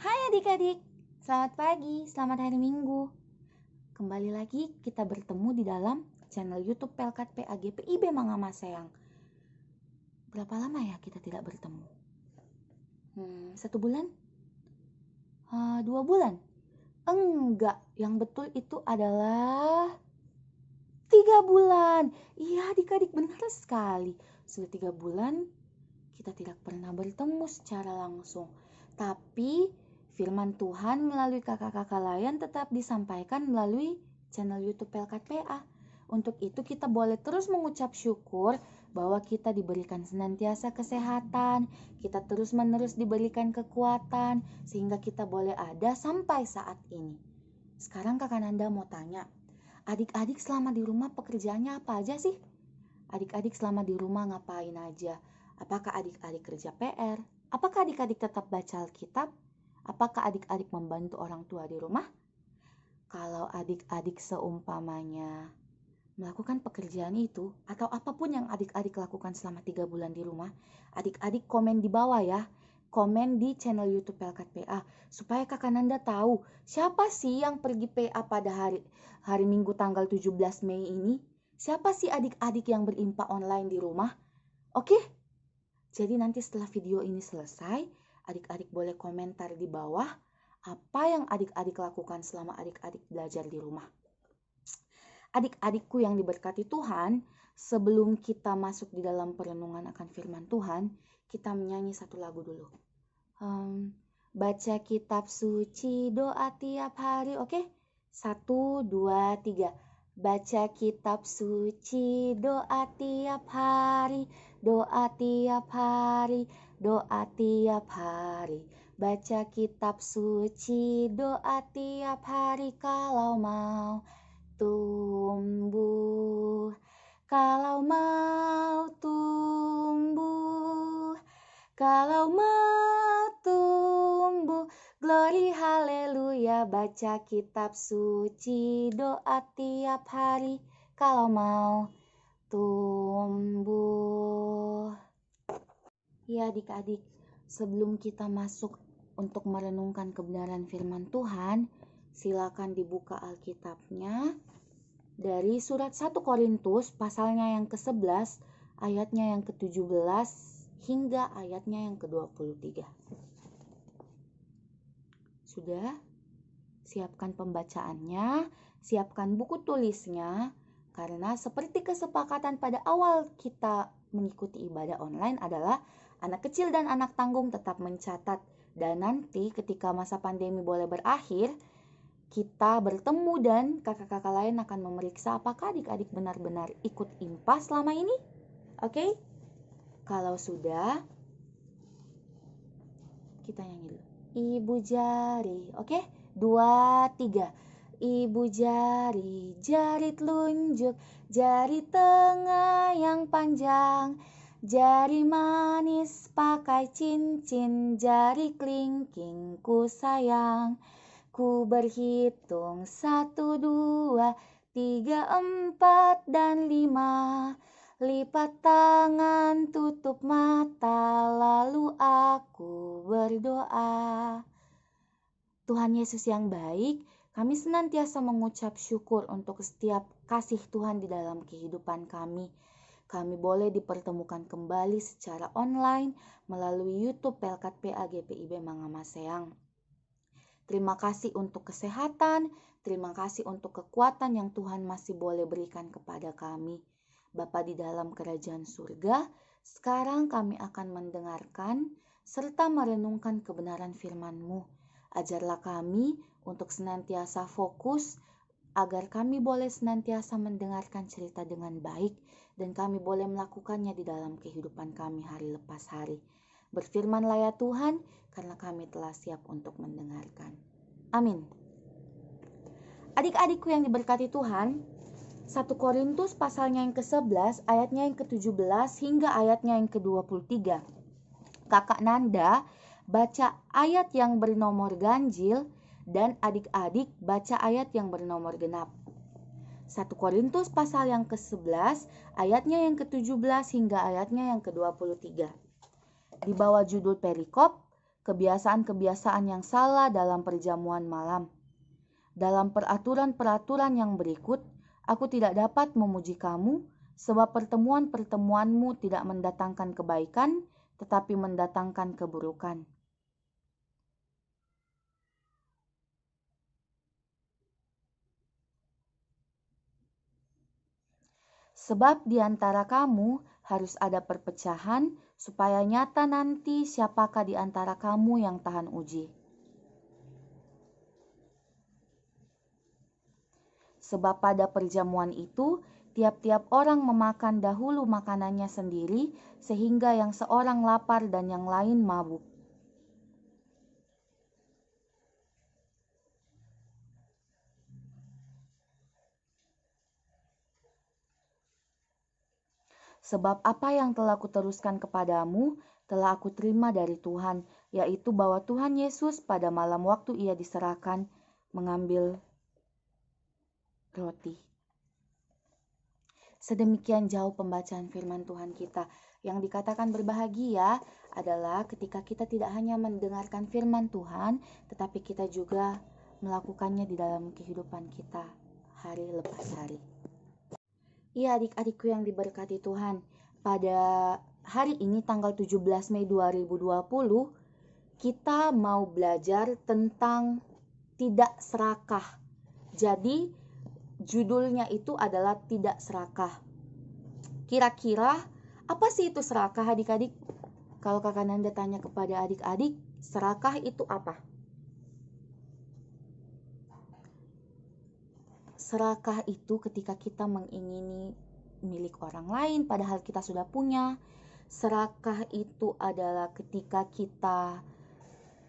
Hai adik-adik, selamat pagi, selamat hari Minggu. Kembali lagi kita bertemu di dalam channel YouTube Pelkat PAGPIB Manga Masayang. Berapa lama ya kita tidak bertemu? 1 bulan? 2 bulan? Enggak, yang betul itu adalah 3 bulan. Iya adik-adik, benar sekali. Sudah 3 bulan kita tidak pernah bertemu secara langsung. Tapi firman Tuhan melalui kakak-kakak lain tetap disampaikan melalui channel YouTube Pelkat PA. Untuk itu kita boleh terus mengucap syukur bahwa kita diberikan senantiasa kesehatan, kita terus-menerus diberikan kekuatan, sehingga kita boleh ada sampai saat ini. Sekarang kakak Nanda mau tanya, adik-adik selama di rumah pekerjaannya apa aja sih? Adik-adik selama di rumah ngapain aja? Apakah adik-adik kerja PR? Apakah adik-adik tetap baca Alkitab? Apakah adik-adik membantu orang tua di rumah? Kalau adik-adik seumpamanya melakukan pekerjaan itu atau apapun yang adik-adik lakukan selama 3 bulan di rumah, adik-adik komen di bawah ya. Komen di channel YouTube Pelkat PA supaya kakak Nanda tahu siapa sih yang pergi PA pada hari Minggu tanggal 17 Mei ini. Siapa sih adik-adik yang berimpa online di rumah? Oke? Jadi nanti setelah video ini selesai, adik-adik boleh komentar di bawah apa yang adik-adik lakukan selama adik-adik belajar di rumah. Adik-adikku yang diberkati Tuhan, sebelum kita masuk di dalam perenungan akan firman Tuhan, kita menyanyi satu lagu dulu. Baca kitab suci, doa tiap hari, oke? 1, 2, 3. Baca kitab suci, doa tiap hari, doa tiap hari, doa tiap hari. Baca kitab suci, doa tiap hari kalau mau tumbuh, kalau mau tumbuh, kalau mau tumbuh, glory haleluya. Baca kitab suci, doa tiap hari kalau mau tumbuh. Ya adik-adik, sebelum kita masuk untuk merenungkan kebenaran firman Tuhan, silakan dibuka Alkitabnya dari surat 1 Korintus pasalnya yang ke-11, ayatnya yang ke-17 hingga ayatnya yang ke-23. Sudah? Siapkan pembacaannya, siapkan buku tulisnya, karena seperti kesepakatan pada awal kita mengikuti ibadah online adalah anak kecil dan anak tanggung tetap mencatat. Dan nanti ketika masa pandemi boleh berakhir, kita bertemu dan kakak-kakak lain akan memeriksa apakah adik-adik benar-benar ikut IMPA selama ini. Oke? Kalau sudah, kita nyanyi dulu. Ibu jari, oke? 2, 3. Ibu jari, jari telunjuk, jari tengah yang panjang, jari manis pakai cincin, jari kelingking ku sayang. Ku berhitung 1, 2, 3, 4, dan 5. Lipat tangan, tutup mata, lalu aku berdoa. Tuhan Yesus yang baik, kami senantiasa mengucap syukur untuk setiap kasih Tuhan di dalam kehidupan kami. Kami boleh dipertemukan kembali secara online melalui YouTube Pelkat PAGPIB Manga Masayang. Terima kasih untuk kesehatan, terima kasih untuk kekuatan yang Tuhan masih boleh berikan kepada kami. Bapa di dalam kerajaan surga, sekarang kami akan mendengarkan serta merenungkan kebenaran firman-Mu. Ajarlah kami untuk senantiasa fokus, agar kami boleh senantiasa mendengarkan cerita dengan baik, dan kami boleh melakukannya di dalam kehidupan kami hari lepas hari. Berfirmanlah ya Tuhan, karena kami telah siap untuk mendengarkan. Amin. Adik-adikku yang diberkati Tuhan, 1 Korintus pasalnya yang ke-11, ayatnya yang ke-17 hingga ayatnya yang ke-23. Kakak Nanda baca ayat yang bernomor ganjil dan adik-adik baca ayat yang bernomor genap. 1 Korintus pasal yang ke-11, ayatnya yang ke-17 hingga ayatnya yang ke-23. Di bawah judul perikop, kebiasaan-kebiasaan yang salah dalam perjamuan malam. Dalam peraturan-peraturan yang berikut, aku tidak dapat memuji kamu, sebab pertemuan-pertemuanmu tidak mendatangkan kebaikan, tetapi mendatangkan keburukan. Sebab di antara kamu harus ada perpecahan, supaya nyata nanti siapakah di antara kamu yang tahan uji. Sebab pada perjamuan itu, tiap-tiap orang memakan dahulu makanannya sendiri, sehingga yang seorang lapar dan yang lain mabuk. Sebab apa yang telah kuteruskan kepadamu, telah aku terima dari Tuhan, yaitu bahwa Tuhan Yesus pada malam waktu ia diserahkan, mengambil roti. Sedemikian jauh pembacaan firman Tuhan kita. Yang dikatakan berbahagia adalah ketika kita tidak hanya mendengarkan firman Tuhan, tetapi kita juga melakukannya di dalam kehidupan kita hari lepas hari. Iya, adik-adikku yang diberkati Tuhan, pada hari ini tanggal 17 Mei 2020, kita mau belajar tentang tidak serakah. Jadi, judulnya itu adalah tidak serakah. Kira-kira apa sih itu serakah, adik-adik? Kalau Kakak Nanda tanya kepada adik-adik, serakah itu apa? Serakah itu ketika kita mengingini milik orang lain padahal kita sudah punya. Serakah itu adalah ketika kita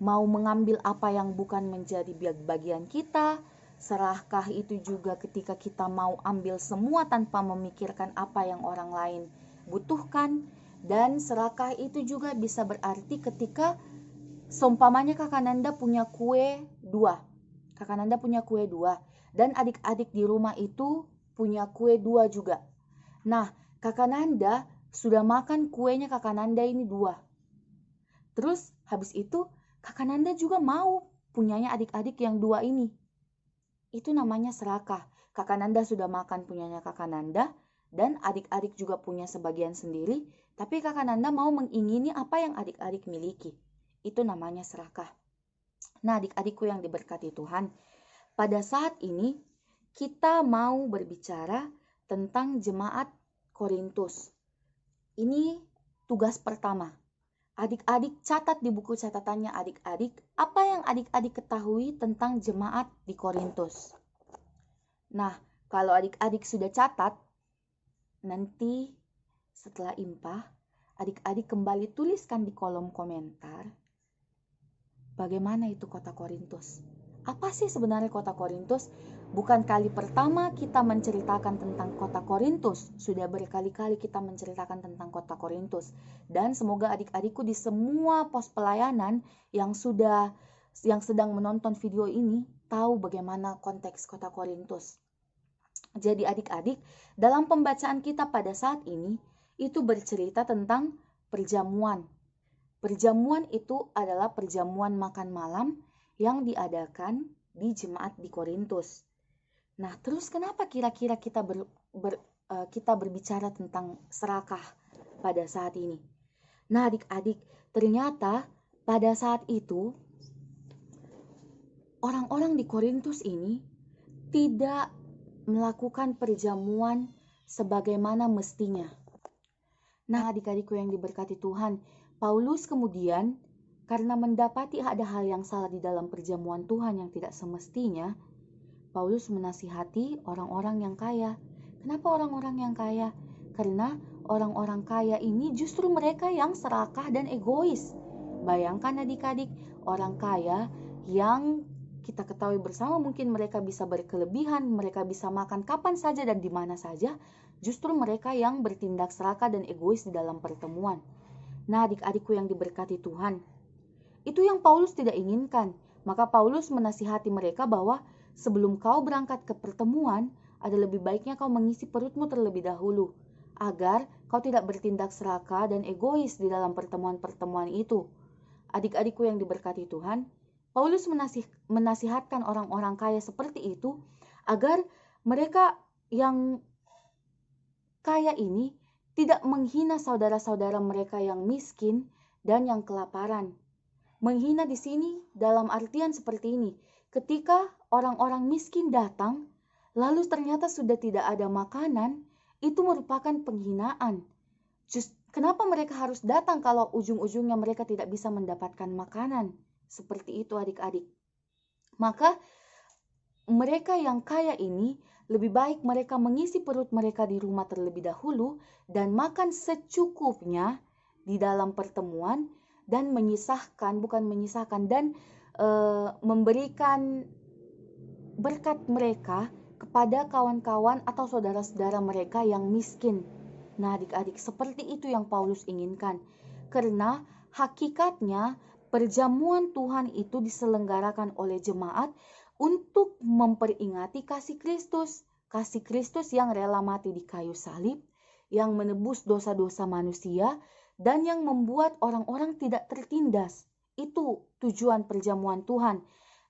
mau mengambil apa yang bukan menjadi bagian kita. Serakah itu juga ketika kita mau ambil semua tanpa memikirkan apa yang orang lain butuhkan. Dan serakah itu juga bisa berarti ketika seumpamanya Kakak Nanda punya kue 2. Kakak Nanda punya kue 2. Dan adik-adik di rumah itu punya kue 2 juga. Nah, Kakak Nanda sudah makan kuenya Kakak Nanda ini 2. Terus habis itu Kakak Nanda juga mau punyanya adik-adik yang 2 ini. Itu namanya serakah. Kakak Nanda sudah makan punyanya Kakak Nanda dan adik-adik juga punya sebagian sendiri, tapi Kakak Nanda mau mengingini apa yang adik-adik miliki. Itu namanya serakah. Nah, adik-adikku yang diberkati Tuhan, pada saat ini kita mau berbicara tentang jemaat Korintus. Ini tugas pertama. Adik-adik catat di buku catatannya adik-adik, apa yang adik-adik ketahui tentang jemaat di Korintus. Nah, kalau adik-adik sudah catat, nanti setelah impah, adik-adik kembali tuliskan di kolom komentar bagaimana itu kota Korintus. Apa sih sebenarnya kota Korintus? Bukan kali pertama kita menceritakan tentang kota Korintus. Sudah berkali-kali kita menceritakan tentang kota Korintus. Dan semoga adik-adikku di semua pos pelayanan yang sedang menonton video ini tahu bagaimana konteks kota Korintus. Jadi adik-adik, dalam pembacaan kita pada saat ini itu bercerita tentang perjamuan. Perjamuan itu adalah perjamuan makan malam yang diadakan di jemaat di Korintus. Nah, terus kenapa kira-kira kita berbicara tentang serakah pada saat ini? Nah, adik-adik, ternyata pada saat itu orang-orang di Korintus ini tidak melakukan perjamuan sebagaimana mestinya. Nah, adik-adikku yang diberkati Tuhan, Paulus kemudian karena mendapati ada hal yang salah di dalam perjamuan Tuhan yang tidak semestinya, Paulus menasihati orang-orang yang kaya. Kenapa orang-orang yang kaya? Karena orang-orang kaya ini justru mereka yang serakah dan egois. Bayangkan adik-adik, orang kaya yang kita ketahui bersama mungkin mereka bisa berkelebihan, mereka bisa makan kapan saja dan di mana saja, justru mereka yang bertindak serakah dan egois di dalam pertemuan. Nah, adik-adikku yang diberkati Tuhan, itu yang Paulus tidak inginkan. Maka Paulus menasihati mereka bahwa sebelum kau berangkat ke pertemuan, ada lebih baiknya kau mengisi perutmu terlebih dahulu, agar kau tidak bertindak serakah dan egois di dalam pertemuan-pertemuan itu. Adik-adikku yang diberkati Tuhan, Paulus menasihatkan orang-orang kaya seperti itu agar mereka yang kaya ini tidak menghina saudara-saudara mereka yang miskin dan yang kelaparan. Menghina di sini dalam artian seperti ini. Ketika orang-orang miskin datang, lalu ternyata sudah tidak ada makanan, itu merupakan penghinaan. Kenapa mereka harus datang kalau ujung-ujungnya mereka tidak bisa mendapatkan makanan? Seperti itu adik-adik. Maka mereka yang kaya ini lebih baik mereka mengisi perut mereka di rumah terlebih dahulu dan makan secukupnya di dalam pertemuan dan memberikan berkat mereka kepada kawan-kawan atau saudara-saudara mereka yang miskin. Nah, adik-adik, seperti itu yang Paulus inginkan. Karena hakikatnya perjamuan Tuhan itu diselenggarakan oleh jemaat untuk memperingati kasih Kristus yang rela mati di kayu salib, yang menebus dosa-dosa manusia, dan yang membuat orang-orang tidak tertindas. Itu tujuan perjamuan Tuhan.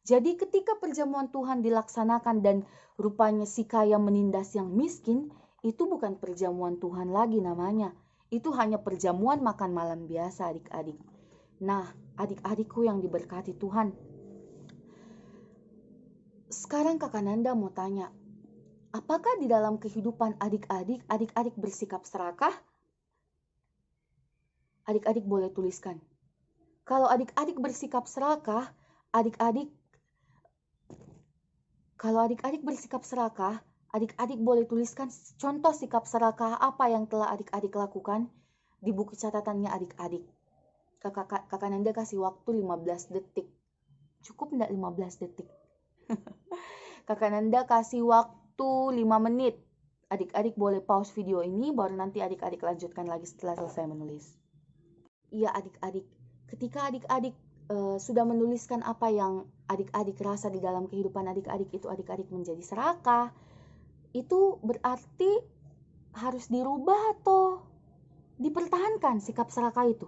Jadi ketika perjamuan Tuhan dilaksanakan dan rupanya si kaya menindas yang miskin, itu bukan perjamuan Tuhan lagi namanya. Itu hanya perjamuan makan malam biasa adik-adik. Nah, adik-adikku yang diberkati Tuhan, sekarang Kakak Nanda mau tanya, apakah di dalam kehidupan adik-adik bersikap serakah? Adik-adik boleh tuliskan. Kalau adik-adik bersikap serakah, adik-adik boleh tuliskan contoh sikap serakah apa yang telah adik-adik lakukan di buku catatannya adik-adik. Kakak Nanda kasih waktu 15 detik. Cukup enggak 15 detik? Kakak Nanda kasih waktu 5 menit. Adik-adik boleh pause video ini, baru nanti adik-adik lanjutkan lagi setelah selesai menulis. Iya adik-adik, ketika adik-adik sudah menuliskan apa yang adik-adik rasa di dalam kehidupan adik-adik itu adik-adik menjadi serakah, itu berarti harus dirubah atau dipertahankan sikap serakah itu?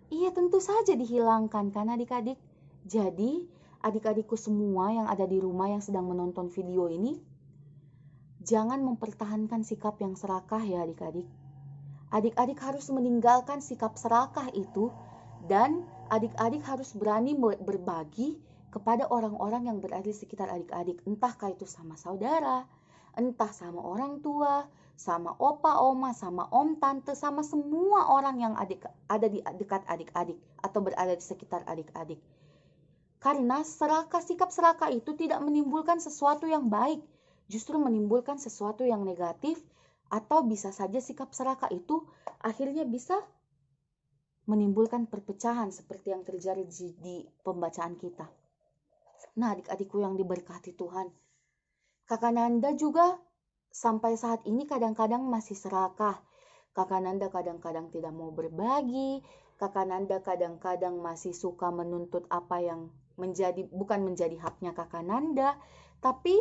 Iya, tentu saja dihilangkan kan adik-adik. Jadi adik-adikku semua yang ada di rumah yang sedang menonton video ini, jangan mempertahankan sikap yang serakah ya adik-adik. Adik-adik harus meninggalkan sikap serakah itu dan adik-adik harus berani berbagi kepada orang-orang yang berada di sekitar adik-adik. Entahkah itu sama saudara, entah sama orang tua, sama opa, oma, sama om, tante, sama semua orang yang ada di dekat adik-adik atau berada di sekitar adik-adik. Karena sikap serakah itu tidak menimbulkan sesuatu yang baik, justru menimbulkan sesuatu yang negatif. Atau bisa saja sikap serakah itu akhirnya bisa menimbulkan perpecahan seperti yang terjadi di pembacaan kita. Nah, adik-adikku yang diberkati Tuhan, Kakak Nanda juga sampai saat ini kadang-kadang masih serakah. Kakak Nanda kadang-kadang tidak mau berbagi. Kakak Nanda kadang-kadang masih suka menuntut apa yang bukan menjadi haknya Kakak Nanda. Tapi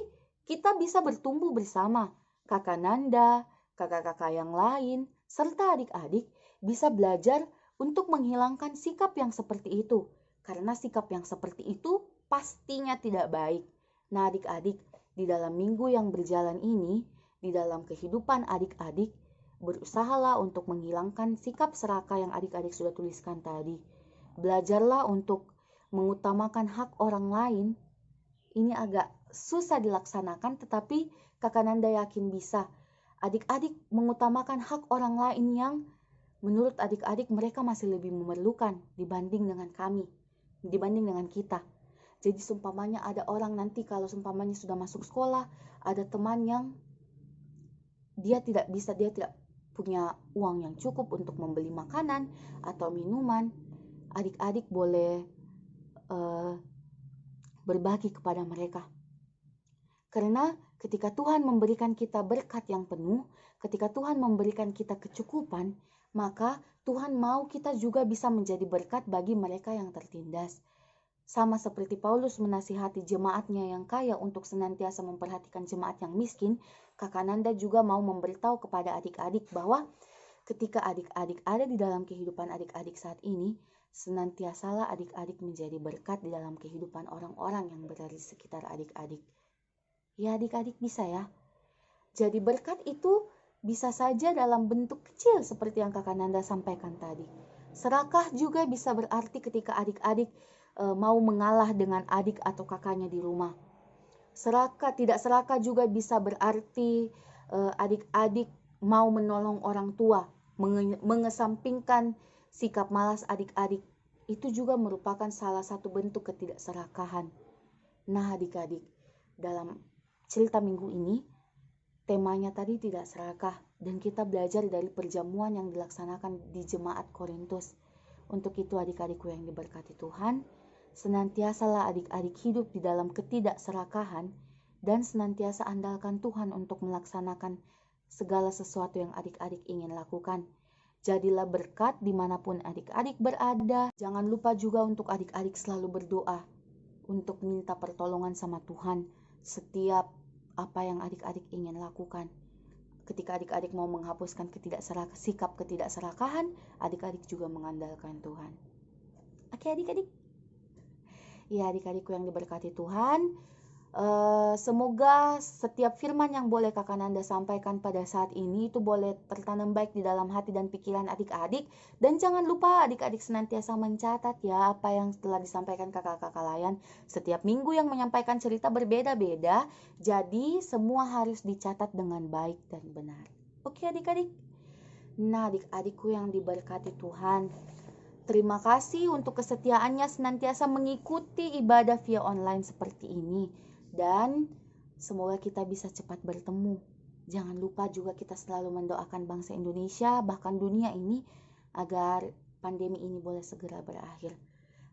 kita bisa bertumbuh bersama. Kakak Nanda, kakak-kakak yang lain, serta adik-adik bisa belajar untuk menghilangkan sikap yang seperti itu. Karena sikap yang seperti itu pastinya tidak baik. Nah adik-adik, di dalam minggu yang berjalan ini, di dalam kehidupan adik-adik, berusahalah untuk menghilangkan sikap serakah yang adik-adik sudah tuliskan tadi. Belajarlah untuk mengutamakan hak orang lain. Ini agak susah dilaksanakan, tetapi Kakak Nanda yakin bisa. Adik-adik mengutamakan hak orang lain yang menurut adik-adik mereka masih lebih memerlukan dibanding dengan kami, dibanding dengan kita. Jadi seumpamanya ada orang nanti kalau seumpamanya sudah masuk sekolah, ada teman yang dia tidak punya uang yang cukup untuk membeli makanan atau minuman, adik-adik boleh berbagi kepada mereka. Karena ketika Tuhan memberikan kita berkat yang penuh, ketika Tuhan memberikan kita kecukupan, maka Tuhan mau kita juga bisa menjadi berkat bagi mereka yang tertindas. Sama seperti Paulus menasihati jemaatnya yang kaya untuk senantiasa memperhatikan jemaat yang miskin, Kakak Nanda juga mau memberitahu kepada adik-adik bahwa Ketika adik-adik ada di dalam kehidupan adik-adik saat ini, senantiasalah adik-adik menjadi berkat di dalam kehidupan orang-orang yang berada di sekitar adik-adik. Ya adik-adik bisa ya. Jadi berkat itu bisa saja dalam bentuk kecil seperti yang Kakak Nanda sampaikan tadi. Serakah juga bisa berarti ketika adik-adik mau mengalah dengan adik atau kakaknya di rumah. Tidak serakah juga bisa berarti adik-adik mau menolong orang tua, mengesampingkan sikap malas adik-adik. Itu juga merupakan salah satu bentuk ketidakserakahan. Nah adik-adik, dalam cerita minggu ini, temanya tadi tidak serakah dan kita belajar dari perjamuan yang dilaksanakan di Jemaat Korintus. Untuk itu adik-adikku yang diberkati Tuhan, senantiasalah adik-adik hidup di dalam ketidakserakahan dan senantiasa andalkan Tuhan untuk melaksanakan segala sesuatu yang adik-adik ingin lakukan. Jadilah berkat dimanapun adik-adik berada. Jangan lupa juga untuk adik-adik selalu berdoa untuk minta pertolongan sama Tuhan setiap apa yang adik-adik ingin lakukan. Ketika adik-adik mau menghapuskan sikap ketidakserakahan, adik-adik juga mengandalkan Tuhan. Oke adik-adik. Ya adik-adikku yang diberkati Tuhan, semoga setiap firman yang boleh Kakak Nanda sampaikan pada saat ini itu boleh tertanam baik di dalam hati dan pikiran adik-adik. Dan jangan lupa adik-adik senantiasa mencatat ya apa yang telah disampaikan kakak-kakak layan. Setiap minggu yang menyampaikan cerita berbeda-beda, jadi semua harus dicatat dengan baik dan benar. Oke adik-adik. Nah adik-adikku yang diberkati Tuhan, terima kasih untuk kesetiaannya senantiasa mengikuti ibadah via online seperti ini. Dan semoga kita bisa cepat bertemu. Jangan lupa juga kita selalu mendoakan bangsa Indonesia, bahkan dunia ini, agar pandemi ini boleh segera berakhir.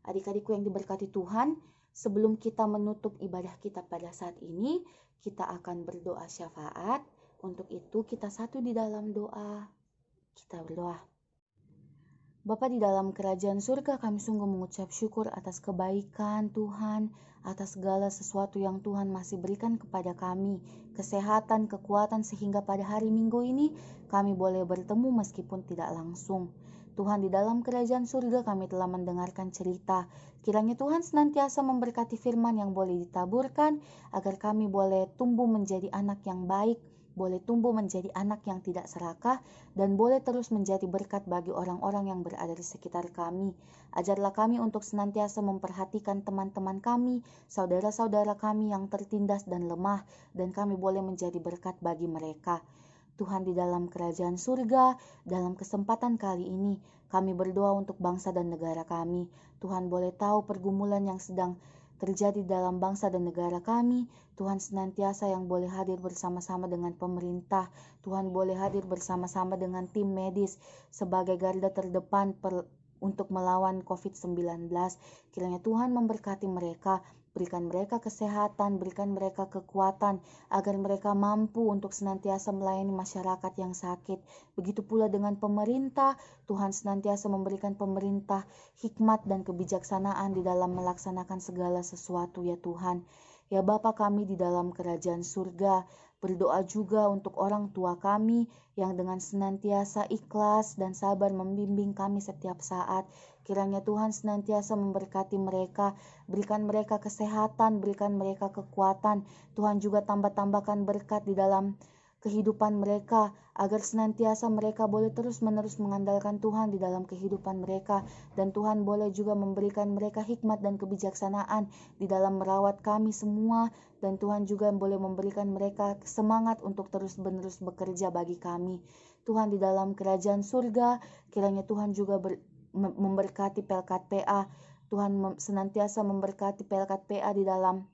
Adik-adikku yang diberkati Tuhan, sebelum kita menutup ibadah kita pada saat ini, kita akan berdoa syafaat. Untuk itu kita satu di dalam doa. Kita berdoa. Bapa di dalam kerajaan surga, kami sungguh mengucap syukur atas kebaikan Tuhan, atas segala sesuatu yang Tuhan masih berikan kepada kami, kesehatan, kekuatan, sehingga pada hari Minggu ini kami boleh bertemu meskipun tidak langsung. Tuhan di dalam kerajaan surga kami telah mendengarkan cerita. Kiranya Tuhan senantiasa memberkati firman yang boleh ditaburkan, agar kami boleh tumbuh menjadi anak yang baik, boleh tumbuh menjadi anak yang tidak serakah, dan boleh terus menjadi berkat bagi orang-orang yang berada di sekitar kami. Ajarlah kami untuk senantiasa memperhatikan teman-teman kami, saudara-saudara kami yang tertindas dan lemah, dan kami boleh menjadi berkat bagi mereka. Tuhan di dalam kerajaan surga, dalam kesempatan kali ini, kami berdoa untuk bangsa dan negara kami. Tuhan boleh tahu pergumulan yang sedang terjadi dalam bangsa dan negara kami. Tuhan senantiasa yang boleh hadir bersama-sama dengan pemerintah. Tuhan boleh hadir bersama-sama dengan tim medis sebagai garda terdepan untuk melawan COVID-19. Kiranya Tuhan memberkati mereka, berikan mereka kesehatan, berikan mereka kekuatan, agar mereka mampu untuk senantiasa melayani masyarakat yang sakit. Begitu pula dengan pemerintah, Tuhan senantiasa memberikan pemerintah hikmat dan kebijaksanaan di dalam melaksanakan segala sesuatu ya Tuhan. Ya Bapa kami di dalam kerajaan surga, berdoa juga untuk orang tua kami yang dengan senantiasa ikhlas dan sabar membimbing kami setiap saat. Kiranya Tuhan senantiasa memberkati mereka, berikan mereka kesehatan, berikan mereka kekuatan. Tuhan juga tambahkan berkat di dalam kehidupan mereka, agar senantiasa mereka boleh terus-menerus mengandalkan Tuhan di dalam kehidupan mereka, dan Tuhan boleh juga memberikan mereka hikmat dan kebijaksanaan di dalam merawat kami semua, dan Tuhan juga boleh memberikan mereka semangat untuk terus-menerus bekerja bagi kami. Tuhan di dalam kerajaan surga, kiranya Tuhan juga memberkati Pelkat PA. Tuhan senantiasa memberkati Pelkat PA di dalam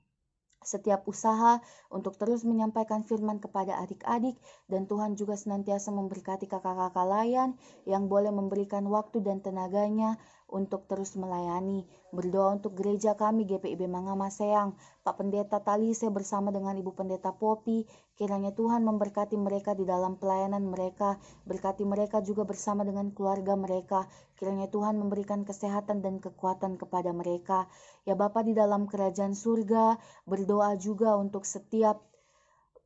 setiap usaha untuk terus menyampaikan firman kepada adik-adik, dan Tuhan juga senantiasa memberkati kakak-kakak layan yang boleh memberikan waktu dan tenaganya untuk terus melayani. Berdoa untuk gereja kami GPIB Mangamaseang, Pak Pendeta Talise bersama dengan Ibu Pendeta Popi. Kiranya Tuhan memberkati mereka di dalam pelayanan mereka, berkati mereka juga bersama dengan keluarga mereka. Kiranya Tuhan memberikan kesehatan dan kekuatan kepada mereka. Ya Bapa di dalam kerajaan surga, berdoa juga untuk setiap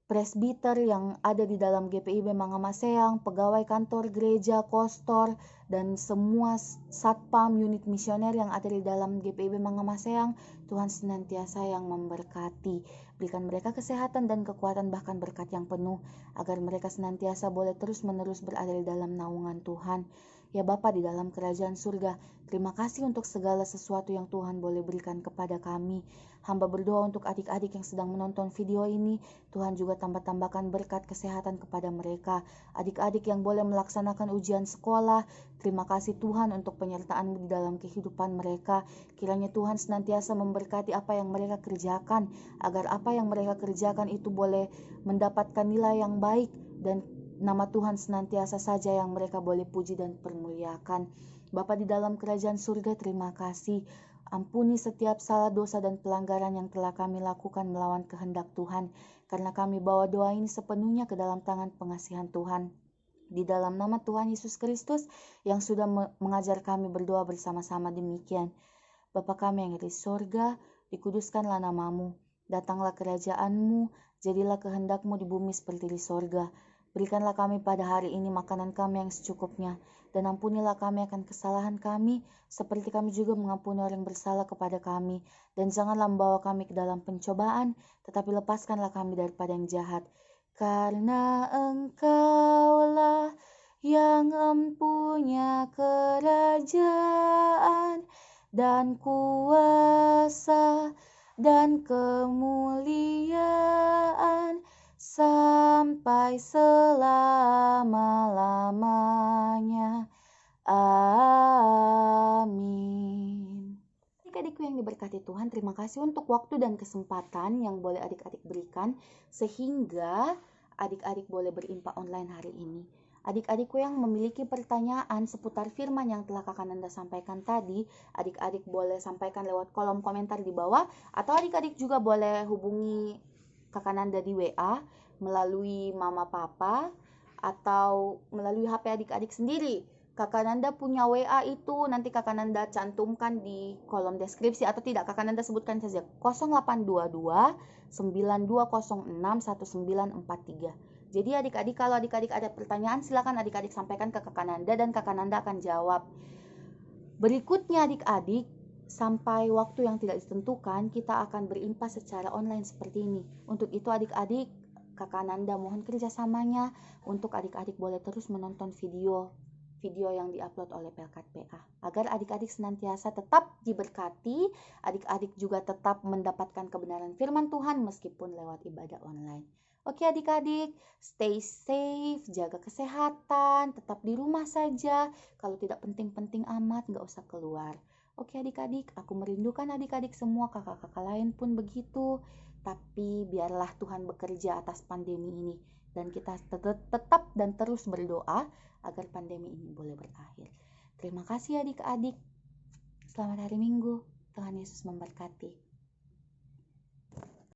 presbiter yang ada di dalam GPIB Mangamaseang, pegawai kantor gereja, kostor, dan semua satpam unit misioner yang ada di dalam GPIB Mangamaseang. Tuhan senantiasa yang memberkati. Berikan mereka kesehatan dan kekuatan, bahkan berkat yang penuh, agar mereka senantiasa boleh terus-menerus berada di dalam naungan Tuhan. Ya Bapa di dalam kerajaan surga, terima kasih untuk segala sesuatu yang Tuhan boleh berikan kepada kami. Hamba berdoa untuk adik-adik yang sedang menonton video ini, Tuhan juga tambah-tambahkan berkat kesehatan kepada mereka. Adik-adik yang boleh melaksanakan ujian sekolah, terima kasih Tuhan untuk penyertaan-Mu di dalam kehidupan mereka. Kiranya Tuhan senantiasa memberkati apa yang mereka kerjakan, agar apa yang mereka kerjakan itu boleh mendapatkan nilai yang baik, dan nama Tuhan senantiasa saja yang mereka boleh puji dan permuliakan. Bapa di dalam kerajaan surga, terima kasih. Ampuni setiap salah, dosa, dan pelanggaran yang telah kami lakukan melawan kehendak Tuhan, karena kami bawa doa ini sepenuhnya ke dalam tangan pengasihan Tuhan. Di dalam nama Tuhan Yesus Kristus yang sudah mengajar kami berdoa bersama-sama demikian. Bapa kami yang di sorga, dikuduskanlah namamu, datanglah kerajaan-Mu, jadilah kehendak-Mu di bumi seperti di sorga. Berikanlah kami pada hari ini makanan kami yang secukupnya, dan ampunilah kami akan kesalahan kami, seperti kami juga mengampuni orang yang bersalah kepada kami. Dan janganlah membawa kami ke dalam pencobaan, tetapi lepaskanlah kami daripada yang jahat. Karena Engkaulah yang empunya kerajaan dan kuasa dan kemuliaan sampai selama-lamanya. Amin. Adik-adikku yang diberkati Tuhan, terima kasih untuk waktu dan kesempatan yang boleh adik-adik berikan, sehingga adik-adik boleh berimpa online hari ini. Adik-adikku yang memiliki pertanyaan seputar firman yang telah Kakak Nanda sampaikan tadi, adik-adik boleh sampaikan lewat kolom komentar di bawah, atau adik-adik juga boleh hubungi Kakak Nanda di WA melalui Mama Papa atau melalui HP adik-adik sendiri. Kakak Nanda punya WA itu nanti Kakak Nanda cantumkan di kolom deskripsi, atau tidak, Kakak Nanda sebutkan saja 0822 9206 1943. Jadi adik-adik, kalau adik-adik ada pertanyaan, silakan adik-adik sampaikan ke Kakak Nanda dan Kakak Nanda akan jawab. Berikutnya adik-adik, sampai waktu yang tidak ditentukan, kita akan berimpa secara online seperti ini. Untuk itu adik-adik, Kakak Nanda mohon kerjasamanya untuk adik-adik boleh terus menonton video yang diupload oleh Pelkat PA, agar adik-adik senantiasa tetap diberkati, adik-adik juga tetap mendapatkan kebenaran firman Tuhan meskipun lewat ibadah online. Oke adik-adik, stay safe, jaga kesehatan, tetap di rumah saja, kalau tidak penting-penting amat gak usah keluar. Oke adik-adik, aku merindukan adik-adik semua, kakak-kakak lain pun begitu, tapi biarlah Tuhan bekerja atas pandemi ini, dan kita tetap dan terus berdoa agar pandemi ini boleh berakhir. Terima kasih adik-adik. Selamat hari Minggu. Tuhan Yesus memberkati.